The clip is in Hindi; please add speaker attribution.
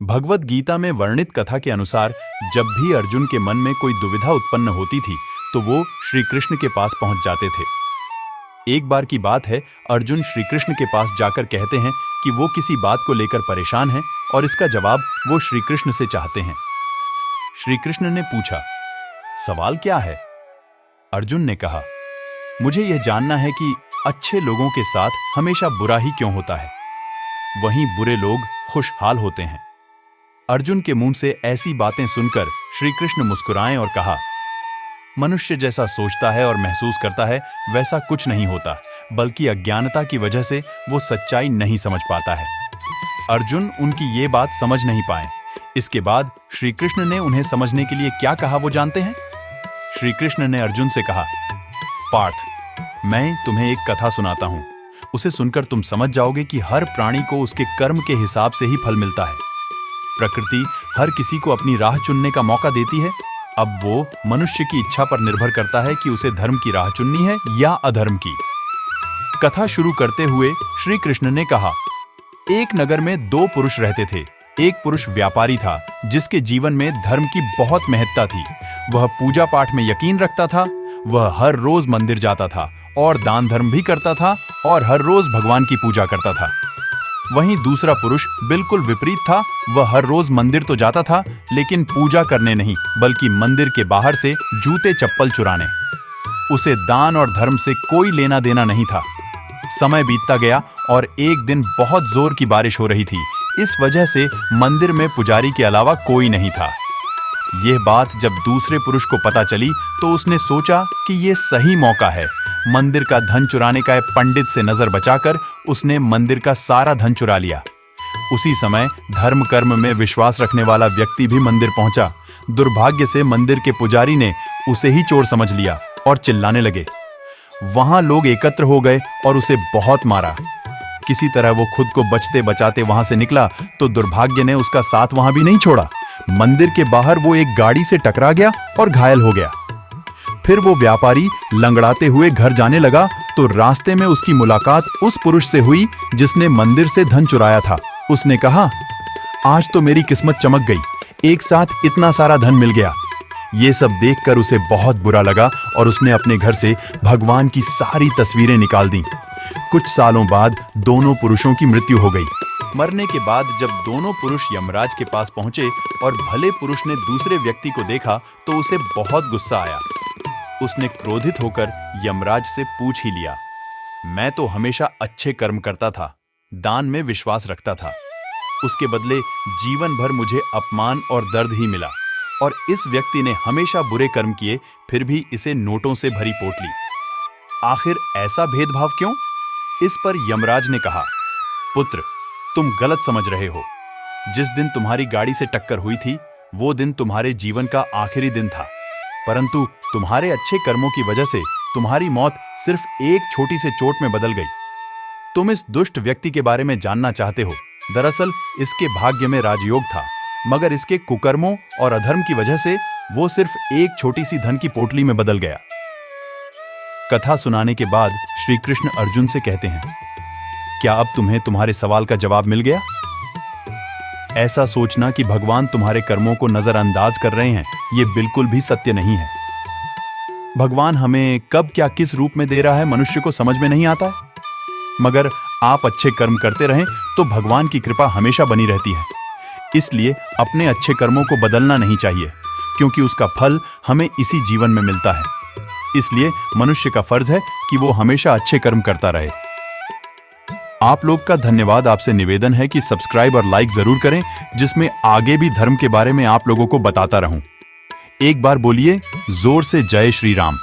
Speaker 1: भगवत गीता में वर्णित कथा के अनुसार जब भी अर्जुन के मन में कोई दुविधा उत्पन्न होती थी तो वो श्री कृष्ण के पास पहुंच जाते थे। एक बार की बात है, अर्जुन श्री कृष्ण के पास जाकर कहते हैं कि वो किसी बात को लेकर परेशान हैं और इसका जवाब वो श्री कृष्ण से चाहते हैं। श्री कृष्ण ने पूछा, सवाल क्या है? अर्जुन ने कहा, मुझे यह जानना है कि अच्छे लोगों के साथ हमेशा बुरा ही क्यों होता है, वहीं बुरे लोग खुशहाल होते हैं। अर्जुन के मुंह से ऐसी बातें सुनकर श्री कृष्ण मुस्कुराए और कहा, मनुष्य जैसा सोचता है और महसूस करता है वैसा कुछ नहीं होता, बल्कि अज्ञानता की वजह से वो सच्चाई नहीं समझ पाता है। अर्जुन उनकी ये बात समझ नहीं पाए। इसके बाद श्री कृष्ण ने उन्हें समझने के लिए क्या कहा वो जानते हैं? श्री कृष्ण ने अर्जुन से कहा, पार्थ, मैं तुम्हें एक कथा सुनाता हूं। उसे सुनकर तुम समझ जाओगे कि हर प्राणी को उसके कर्म के हिसाब से ही फल मिलता है। प्रकृति हर किसी को अपनी राह चुनने का मौका देती है। अब वो मनुष्य की इच्छा पर निर्भर करता है कि उसे धर्म की राह चुननी है या अधर्म की। कथा शुरू करते हुए श्री कृष्ण ने कहा, एक नगर में दो पुरुष रहते थे। एक पुरुष व्यापारी था जिसके जीवन में धर्म की बहुत महत्ता थी। वह पूजा पाठ में यकीन रखता था। वह हर रोज मंदिर जाता था और दान धर्म भी करता था और हर रोज भगवान की पूजा करता था। वहीं दूसरा पुरुष बिल्कुल विपरीत था। वह हर रोज मंदिर तो जाता था लेकिन पूजा करने नहीं, बल्कि मंदिर के बाहर से जूते चप्पल चुराने। उसे दान और धर्म से कोई लेना देना नहीं था। समय बीतता गया और एक दिन बहुत जोर की बारिश हो रही थी। इस वजह से मंदिर में पुजारी के अलावा कोई नहीं था। यह बात जब दूसरे पुरुष को पता चली तो उसने सोचा कि यह सही मौका है। मंदिर का धन चुराने का पंडित से नजर बचाकर उसने मंदिर का सारा धन चुरा लिया। उसी समय धर्म कर्म में विश्वास रखने वाला व्यक्ति भी मंदिर पहुंचा। दुर्भाग्य से मंदिर के पुजारी ने उसे ही चोर समझ लिया और चिल्लाने लगे। वहां लोग एकत्र हो गए और उसे बहुत मारा। किसी तरह वो खुद को बचते बचाते वहां से निकला तो दुर्भाग्य ने उसका साथ वहां भी नहीं छोड़ा। मंदिर के बाहर वो एक गाड़ी से टकरा गया और घायल हो गया। फिर वो व्यापारी लंगड़ाते हुए घर जाने लगा तो रास्ते में उसकी मुलाकात उस पुरुष से हुई जिसने मंदिर से धन चुराया था। उसने कहा, आज तो मेरी किस्मत चमक गई, एक साथ इतना सारा धन मिल गया। ये सब देखकर उसे बहुत बुरा लगा और उसने अपने घर से भगवान की सारी तस्वीरें निकाल दी। कुछ सालों बाद दोनों पुरुषों की मृत्यु हो गई। मरने के बाद जब दोनों पुरुष यमराज के पास पहुंचे और भले पुरुष ने दूसरे व्यक्ति को देखा तो उसे बहुत गुस्सा आया। उसने क्रोधित होकर यमराज से पूछ ही लिया, मैं तो हमेशा अच्छे कर्म करता था, दान में विश्वास रखता था। उसके बदले जीवन भर मुझे अपमान और दर्द ही मिला और इस व्यक्ति ने हमेशा बुरे कर्म किए, फिर भी इसे नोटों से भरी पोटली। आखिर ऐसा भेदभाव क्यों? इस पर यमराज ने कहा, पुत्र, तुम गलत समझ रहे हो। जिस दिन तुम्हारी गाड़ी से टक्कर हुई थी वो दिन तुम्हारे जीवन का आखिरी दिन था, परंतु तुम्हारे अच्छे कर्मों की वजह से तुम्हारी मौत सिर्फ एक छोटी सी चोट में बदल गई। तुम इस दुष्ट व्यक्ति के बारे में जानना चाहते हो। दरअसल इसके भाग्य में राजयोग था, मगर इसके कुकर्मों और अधर्म की वजह से वो सिर्फ एक छोटी सी धन की पोटली में बदल गया। कथा सुनाने के बाद श्री कृष्ण अर्जुन से कहते हैं, क्या अब तुम्हें तुम्हारे सवाल का जवाब मिल गया? ऐसा सोचना कि भगवान तुम्हारे कर्मों को नजरअंदाज कर रहे हैं, ये बिल्कुल भी सत्य नहीं है। भगवान हमें कब क्या किस रूप में दे रहा है मनुष्य को समझ में नहीं आता है, मगर आप अच्छे कर्म करते रहें तो भगवान की कृपा हमेशा बनी रहती है। इसलिए अपने अच्छे कर्मों को बदलना नहीं चाहिए, क्योंकि उसका फल हमें इसी जीवन में मिलता है। इसलिए मनुष्य का फर्ज है कि वो हमेशा अच्छे कर्म करता रहे। आप लोग का धन्यवाद। आपसे निवेदन है कि सब्सक्राइब और लाइक जरूर करें, जिसमें आगे भी धर्म के बारे में आप लोगों को बताता रहूं। एक बार बोलिए जोर से, जय श्री राम।